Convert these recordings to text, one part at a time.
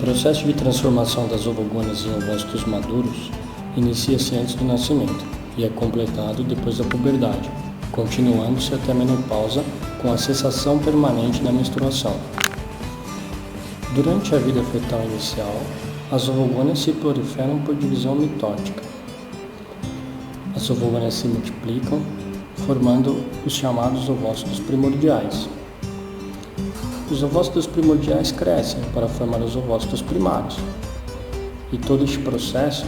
processo de transformação das ovogônias em ovócitos maduros inicia-se antes do nascimento e é completado depois da puberdade, continuando-se até a menopausa com a cessação permanente da menstruação. Durante a vida fetal inicial, as ovogônias se proliferam por divisão mitótica. As ovogônias se multiplicam, formando os chamados ovócitos primordiais. Os ovócitos primordiais crescem para formar os ovócitos primários, e todo este processo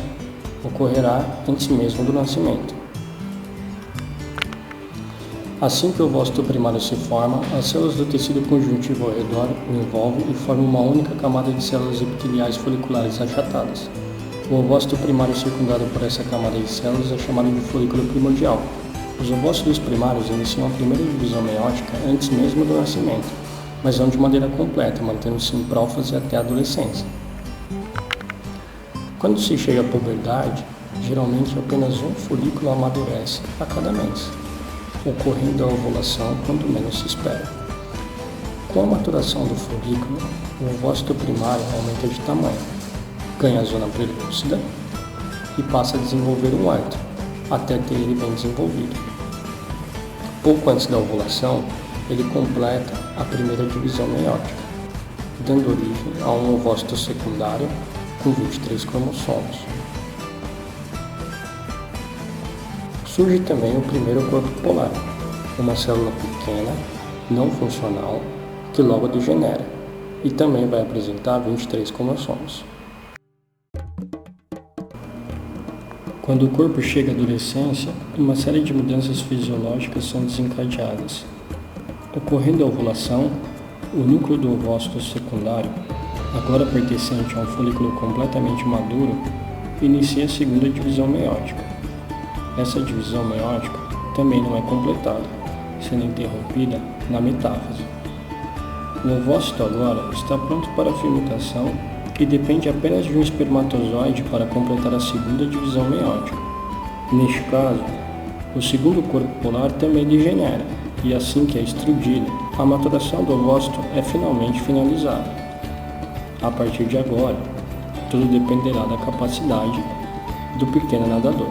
ocorrerá antes mesmo do nascimento. Assim que o ovócito primário se forma, as células do tecido conjuntivo ao redor o envolvem e formam uma única camada de células epiteliais foliculares achatadas. O ovócito primário circundado por essa camada de células é chamado de folículo primordial. Os ovócitos primários iniciam a primeira divisão meiótica antes mesmo do nascimento, mas não de maneira completa, mantendo-se em prófase até a adolescência. Quando se chega à puberdade, geralmente apenas um folículo amadurece a cada mês, ocorrendo a ovulação quando menos se espera. Com a maturação do folículo, o ovócito primário aumenta de tamanho, ganha a zona prelúcida e passa a desenvolver um antro, até ter ele bem desenvolvido. Pouco antes da ovulação, ele completa a primeira divisão meiótica, dando origem a um ovócito secundário com 23 cromossomos. Surge também o primeiro corpo polar, uma célula pequena, não funcional, que logo degenera, e também vai apresentar 23 cromossomos. Quando o corpo chega à adolescência, uma série de mudanças fisiológicas são desencadeadas. Ocorrendo a ovulação, o núcleo do ovócito secundário, agora pertencente a um folículo completamente maduro, inicia a segunda divisão meiótica. Essa divisão meiótica também não é completada, sendo interrompida na metáfase. O ovócito agora está pronto para a fermentação e depende apenas de um espermatozoide para completar a segunda divisão meiótica. Neste caso, o segundo corpo polar também degenera, e assim que é extrudido, a maturação do ovócito é finalmente finalizada. A partir de agora, tudo dependerá da capacidade do pequeno nadador.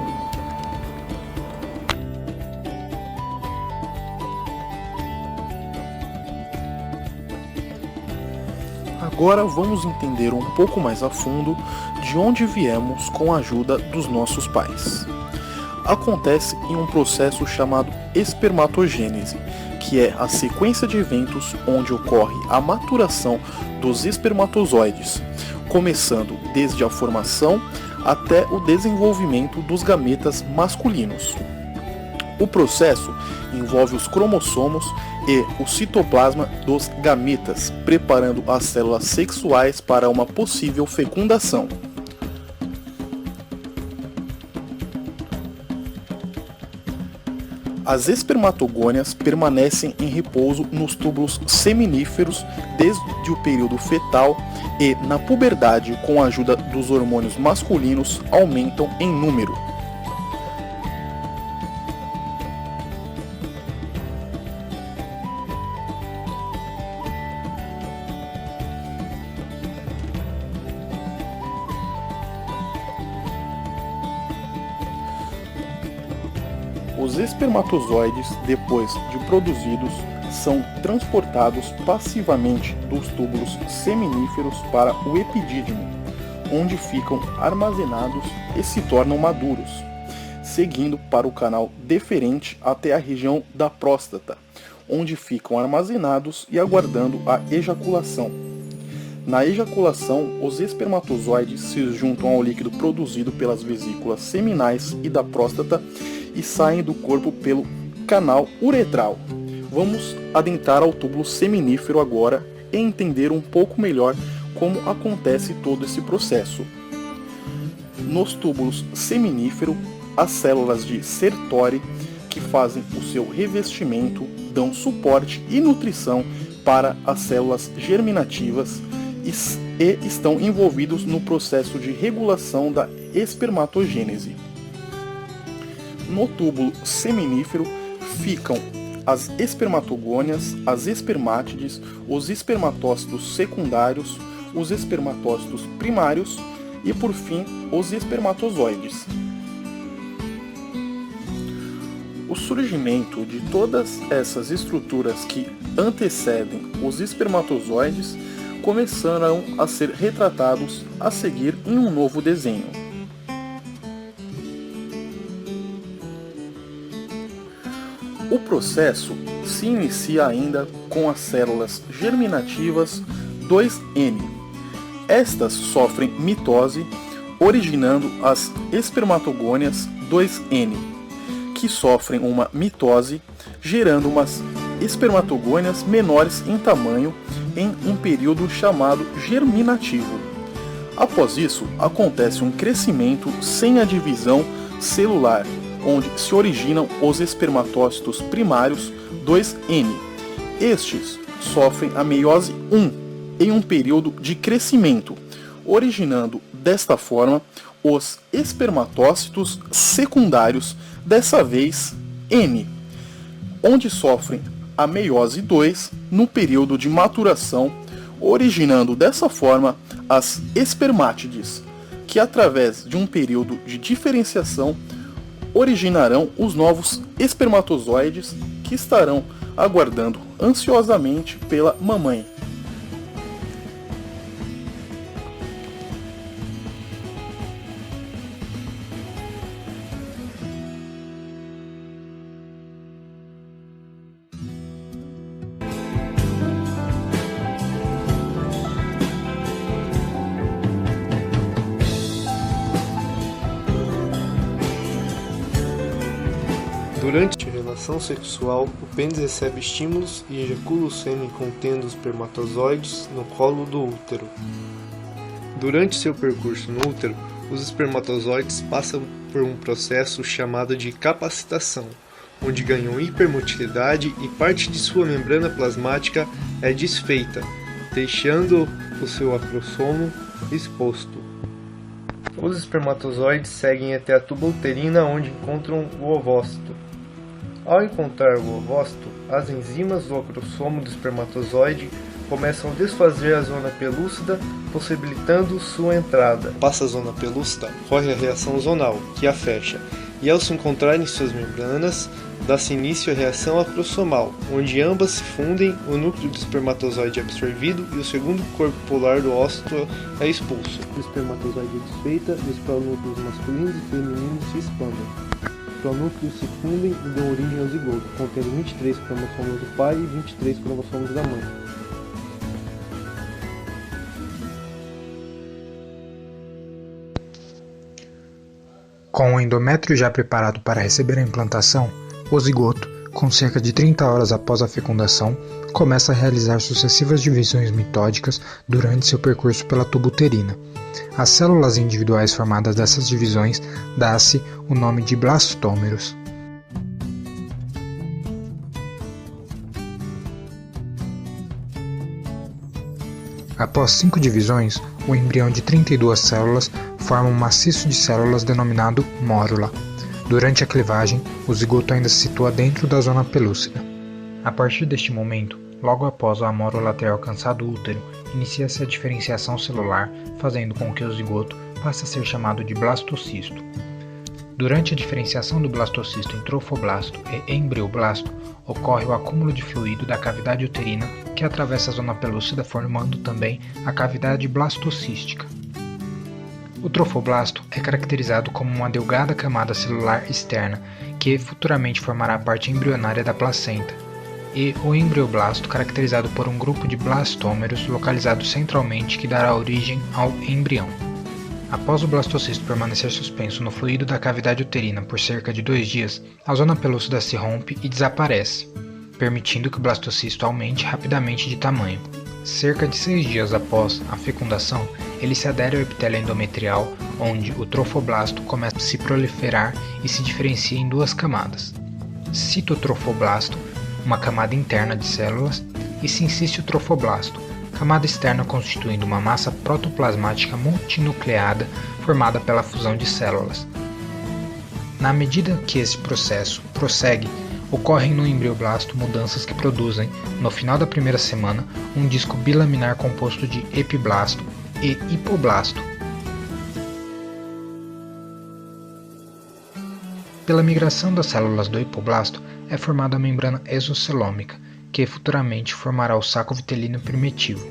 Agora vamos entender um pouco mais a fundo de onde viemos com a ajuda dos nossos pais. Acontece em um processo chamado espermatogênese, que é a sequência de eventos onde ocorre a maturação dos espermatozoides, começando desde a formação até o desenvolvimento dos gametas masculinos. O processo envolve os cromossomos e o citoplasma dos gametas, preparando as células sexuais para uma possível fecundação. As espermatogônias permanecem em repouso nos túbulos seminíferos desde o período fetal e, na puberdade, com a ajuda dos hormônios masculinos, aumentam em número. Os espermatozoides, depois de produzidos, são transportados passivamente dos túbulos seminíferos para o epidídimo, onde ficam armazenados e se tornam maduros, seguindo para o canal deferente até a região da próstata, onde ficam armazenados e aguardando a ejaculação. Na ejaculação, os espermatozoides se juntam ao líquido produzido pelas vesículas seminais e da próstata e saem do corpo pelo canal uretral. Vamos adentrar ao túbulo seminífero agora e entender um pouco melhor como acontece todo esse processo. Nos túbulos seminífero, as células de Sertoli, que fazem o seu revestimento, dão suporte e nutrição para as células germinativas e estão envolvidos no processo de regulação da espermatogênese. No túbulo seminífero ficam as espermatogônias, as espermátides, os espermatócitos secundários, os espermatócitos primários e, por fim, os espermatozoides. O surgimento de todas essas estruturas que antecedem os espermatozoides começarão a ser retratados a seguir em um novo desenho. O processo se inicia ainda com as células germinativas 2N. Estas sofrem mitose, originando as espermatogônias 2N, que sofrem uma mitose, gerando umas espermatogônias menores em tamanho em um período chamado germinativo. Após isso, acontece um crescimento sem a divisão celular, onde se originam os espermatócitos primários 2N. Estes sofrem a meiose 1 em um período de crescimento, originando desta forma os espermatócitos secundários, dessa vez N, onde sofrem a meiose 2 no período de maturação, originando dessa forma as espermátides, que através de um período de diferenciação originarão os novos espermatozoides que estarão aguardando ansiosamente pela mamãe. Durante a relação sexual, o pênis recebe estímulos e ejacula o sêmen contendo os espermatozoides no colo do útero. Durante seu percurso no útero, os espermatozoides passam por um processo chamado de capacitação, onde ganham hipermotilidade e parte de sua membrana plasmática é desfeita, deixando o seu acrossomo exposto. Os espermatozoides seguem até a tuba uterina, onde encontram o ovócito. Ao encontrar o ovócito, as enzimas do acrossomo do espermatozoide começam a desfazer a zona pelúcida, possibilitando sua entrada. Passa a zona pelúcida, ocorre a reação zonal, que a fecha, e ao se encontrarem suas membranas, dá-se início à reação acrossomal, onde ambas se fundem, o núcleo do espermatozoide é absorvido e o segundo corpo polar do ócito é expulso. O espermatozoide é desfeita e os pronúcleos masculinos e femininos se expandem. Os pronúcleos se fundem e dão origem ao zigoto, contendo 23 cromossomos do pai e 23 cromossomos da mãe. Com o endométrio já preparado para receber a implantação, o zigoto, com cerca de 30 horas após a fecundação, começa a realizar sucessivas divisões mitóticas durante seu percurso pela tuba uterina. Às células individuais formadas dessas divisões dá-se o nome de blastômeros. Após 5 divisões, o embrião de 32 células forma um maciço de células denominado mórula. Durante a clivagem, o zigoto ainda se situa dentro da zona pelúcida. A partir deste momento, logo após a mórula ter alcançado o útero, inicia-se a diferenciação celular, fazendo com que o zigoto passe a ser chamado de blastocisto. Durante a diferenciação do blastocisto em trofoblasto e embrioblasto, ocorre o acúmulo de fluido da cavidade uterina que atravessa a zona pelúcida, formando também a cavidade blastocística. O trofoblasto é caracterizado como uma delgada camada celular externa, que futuramente formará a parte embrionária da placenta, e o embrioblasto, caracterizado por um grupo de blastômeros localizado centralmente que dará origem ao embrião. Após o blastocisto permanecer suspenso no fluido da cavidade uterina por cerca de 2 dias, a zona pelúcida se rompe e desaparece, permitindo que o blastocisto aumente rapidamente de tamanho. Cerca de 6 dias após a fecundação, ele se adere ao epitélio endometrial, onde o trofoblasto começa a se proliferar e se diferencia em 2 camadas: citotrofoblasto, uma camada interna de células, e sincício-trofoblasto, camada externa constituindo uma massa protoplasmática multinucleada formada pela fusão de células. Na medida que esse processo prossegue, Ocorrem no embrioblasto mudanças que produzem, no final da primeira semana, um disco bilaminar composto de epiblasto e hipoblasto. Pela migração das células do hipoblasto é formada a membrana exocelômica, que futuramente formará o saco vitelino primitivo.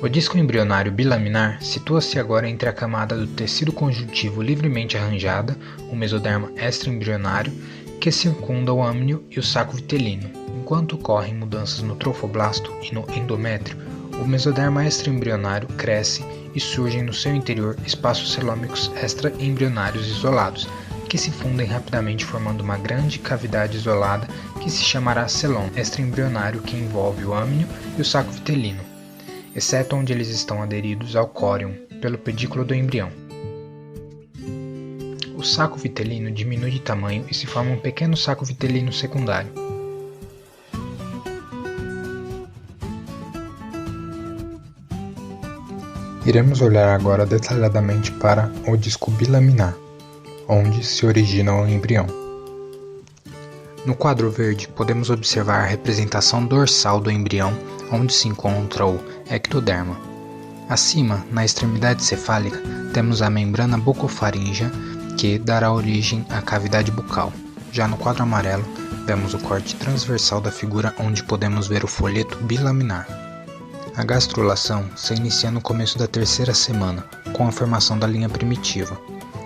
O disco embrionário bilaminar situa-se agora entre a camada do tecido conjuntivo livremente arranjada, o mesoderma extraembrionário, que circunda o âmnio e o saco vitelino. Enquanto ocorrem mudanças no trofoblasto e no endométrio, o mesoderma extraembrionário cresce e surgem no seu interior espaços celômicos extraembrionários isolados, que se fundem rapidamente formando uma grande cavidade isolada que se chamará celom extraembrionário, que envolve o âmnio e o saco vitelino, exceto onde eles estão aderidos ao córion pelo pedículo do embrião. O saco vitelino diminui de tamanho e se forma um pequeno saco vitelino secundário. Iremos olhar agora detalhadamente para o disco bilaminar, onde se origina o embrião. No quadro verde, podemos observar a representação dorsal do embrião, onde se encontra o ectoderma. Acima, na extremidade cefálica, temos a membrana bucofaríngea, que dará origem à cavidade bucal. Já no quadro amarelo, vemos o corte transversal da figura, onde podemos ver o folheto bilaminar. A gastrulação se inicia no começo da terceira semana, com a formação da linha primitiva,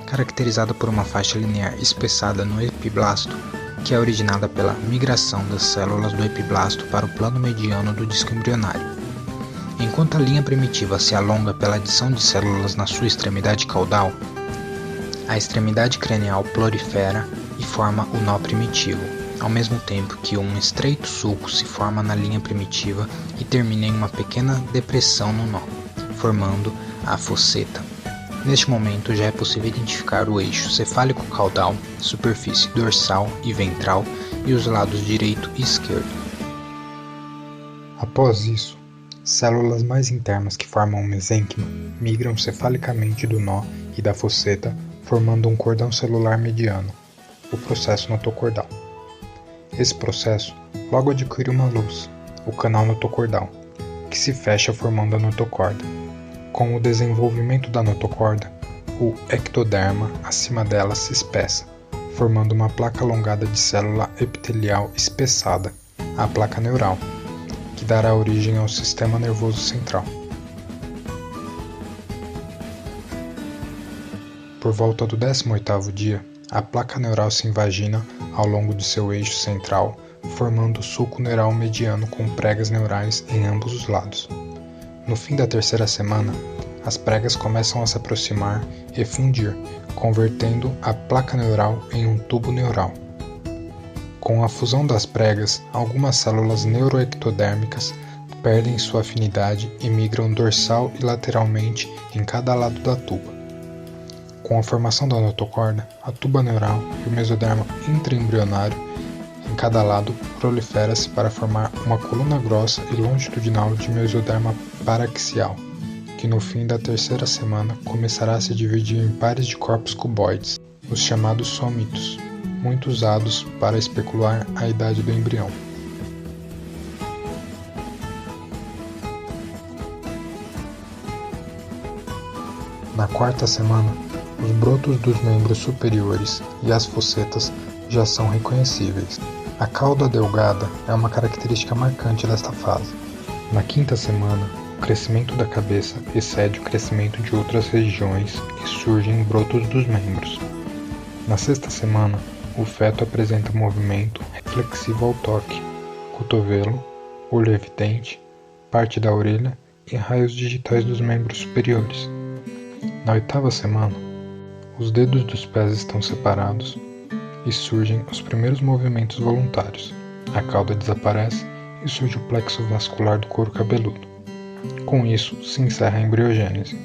caracterizada por uma faixa linear espessada no epiblasto, que é originada pela migração das células do epiblasto para o plano mediano do disco embrionário. Enquanto a linha primitiva se alonga pela adição de células na sua extremidade caudal, a extremidade cranial prolifera e forma o nó primitivo, ao mesmo tempo que um estreito sulco se forma na linha primitiva e termina em uma pequena depressão no nó, formando a fosseta. Neste momento já é possível identificar o eixo cefálico-caudal, superfície dorsal e ventral e os lados direito e esquerdo. Após isso, células mais internas que formam o mesênquima migram cefalicamente do nó e da fosseta, formando um cordão celular mediano, o processo notocordal. Esse processo logo adquire uma luz, o canal notocordal, que se fecha formando a notocorda. Com o desenvolvimento da notocorda, o ectoderma acima dela se espessa, formando uma placa alongada de célula epitelial espessada, a placa neural, que dará origem ao sistema nervoso central. Por volta do 18º dia, a placa neural se invagina ao longo de seu eixo central, formando o sulco neural mediano com pregas neurais em ambos os lados. No fim da terceira semana, as pregas começam a se aproximar e fundir, convertendo a placa neural em um tubo neural. Com a fusão das pregas, algumas células neuroectodérmicas perdem sua afinidade e migram dorsal e lateralmente em cada lado da tuba. Com a formação da notocorda, a tuba neural e o mesoderma intraembrionário em cada lado prolifera-se para formar uma coluna grossa e longitudinal de mesoderma paraxial, que no fim da terceira semana começará a se dividir em pares de corpos cuboides, os chamados somitos, muito usados para especular a idade do embrião. Na quarta semana, os brotos dos membros superiores e as fossetas já são reconhecíveis. A cauda delgada é uma característica marcante desta fase. Na quinta semana, o crescimento da cabeça excede o crescimento de outras regiões e surgem brotos dos membros. Na sexta semana, o feto apresenta movimento reflexivo ao toque, cotovelo, olho evidente, parte da orelha e raios digitais dos membros superiores. Na oitava semana, os dedos dos pés estão separados e surgem os primeiros movimentos voluntários. A cauda desaparece e surge o plexo vascular do couro cabeludo. Com isso, se encerra a embriogênese.